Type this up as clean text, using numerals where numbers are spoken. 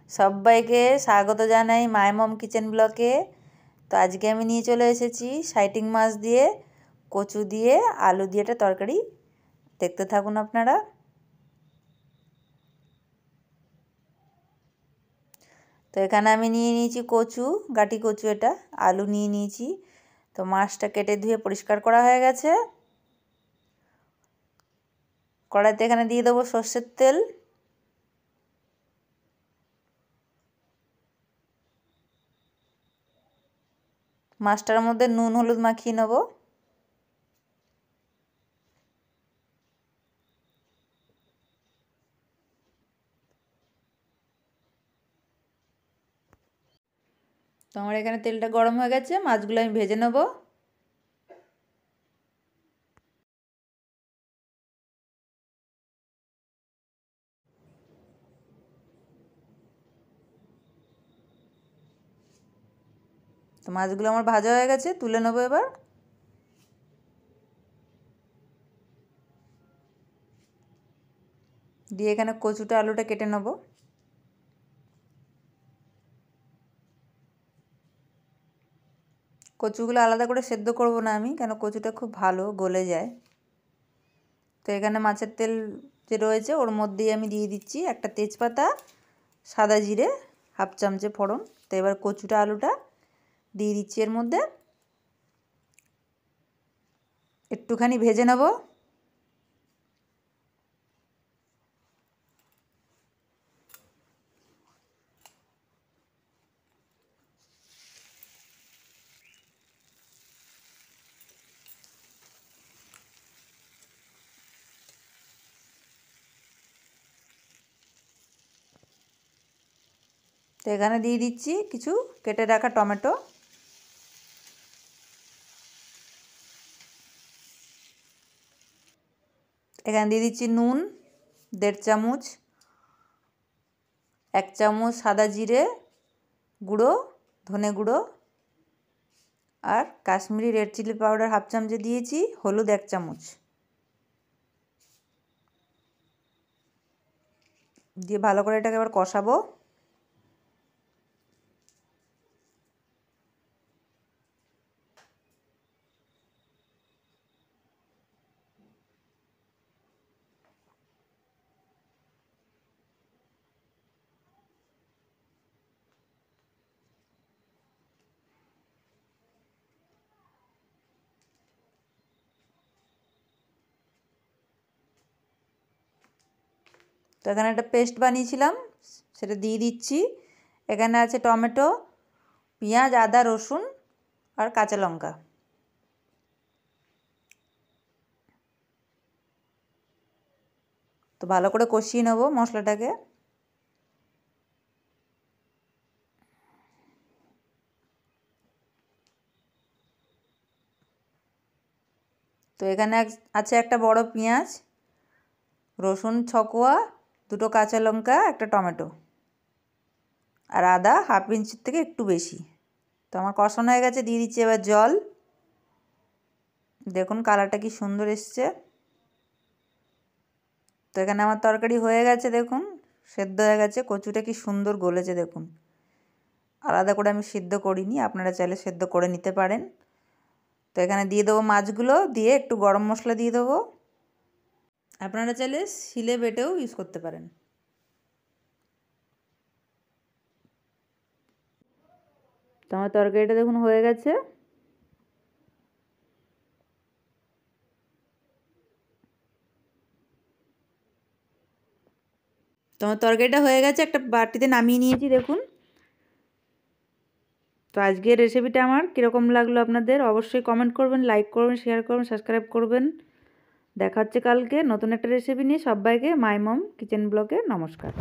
সবাইকে স্বাগত জানাই মাই মম কিচেন ব্লকে। তো আজকে আমি নিয়ে চলে এসেছি সাইটিং মাছ দিয়ে কচু দিয়ে আলু দিয়ে একটা তরকারি। দেখতে থাকুন আপনারা। তো এখানে আমি নিয়ে নিয়েছি কচু, গাটি কচু, এটা আলু নিয়ে নিয়েছি। তো মাছটা কেটে ধুয়ে পরিষ্কার করা হয়ে গেছে। কড়াইতে এখানে দিয়ে দেবো সর্ষের তেল। মাছটার মধ্যে নুন হলুদ মাখিয়ে নেব। তো আমার এখানে তেলটা গরম হয়ে গেছে, মাছগুলো আমি ভেজে নেব। তো মাছগুলো আমার ভাজা হয়ে গেছে, তুলে নেবো এবার। দিয়ে এখানে কচুটা আলুটা কেটে নেব। কচুগুলো আলাদা করে সেদ্ধ করব না আমি, কেন কচুটা খুব ভালো গলে যায়। তো এখানে মাছের তেল যে রয়েছে ওর মধ্যেই আমি দিয়ে দিচ্ছি একটা তেজপাতা, সাদা জিরে, হাফ চামচে ফোড়ন। তো এবার কচুটা আলুটা দিয়ে দিচ্ছি এর মধ্যে, একটুখানি ভেজে নেব। তো এখানে দিয়ে দিচ্ছি কিছু কেটে রাখা টমেটো। এখানে দিয়ে দিচ্ছি নুন 1.5 চামচ, 1 চামচ সাদা জিরে গুঁড়ো, ধনে গুঁড়ো, আর Kashmiri red chilli powder half চামচে দিয়েছি, হলুদ 1 চামচ দিয়ে ভালো করে এটাকে এবার কষাবো। তো এখানে একটা পেস্ট বানিয়েছিলাম, সেটা দিয়ে দিচ্ছি। এখানে আছে টমেটো, পেঁয়াজ, আদা, রসুন আর কাঁচা লঙ্কা। তো ভালো করে কষিয়ে নেব মশলাটাকে। তো এখানে আছে একটা বড় পেঁয়াজ, রসুন 6 কোয়া, 2টো কাঁচা লঙ্কা, একটা টমেটো, আর আদা হাফ ইঞ্চির থেকে একটু বেশি। তো আমার কষানো হয়ে গেছে, দিয়ে দিচ্ছি এবার জল। দেখুন কালারটা কি সুন্দর এসছে। তো এখানে আমার তরকারি হয়ে গেছে, দেখুন সেদ্ধ হয়ে গেছে, কচুটা কি সুন্দর গলেছে দেখুন। আলাদা করে আমি সিদ্ধ করিনি, আপনারা চাইলে সেদ্ধ করে নিতে পারেন। তো এখানে দিয়ে দেবো মাছগুলো, দিয়ে একটু গরম মশলা দিয়ে দেবো। আপনারা চাইলে শিলে বেটেও ইউজ করতে পারেন। তো আমার তরকারিটা দেখুন হয়ে গেছে। তো আমার তরকারিটা হয়ে গেছে, একটা বাটিতে নামিয়ে নিয়েছি দেখুন। তো আজকের রেসিপিটা আমার কীরকম লাগলো আপনাদের অবশ্যই কমেন্ট করবেন, লাইক করবেন, শেয়ার করবেন, সাবস্ক্রাইব করবেন। দেখা হচ্ছে কালকে নতুন একটা রেসিপি নিয়ে। সবাইকে মাই মম কিচেন ব্লগে নমস্কার।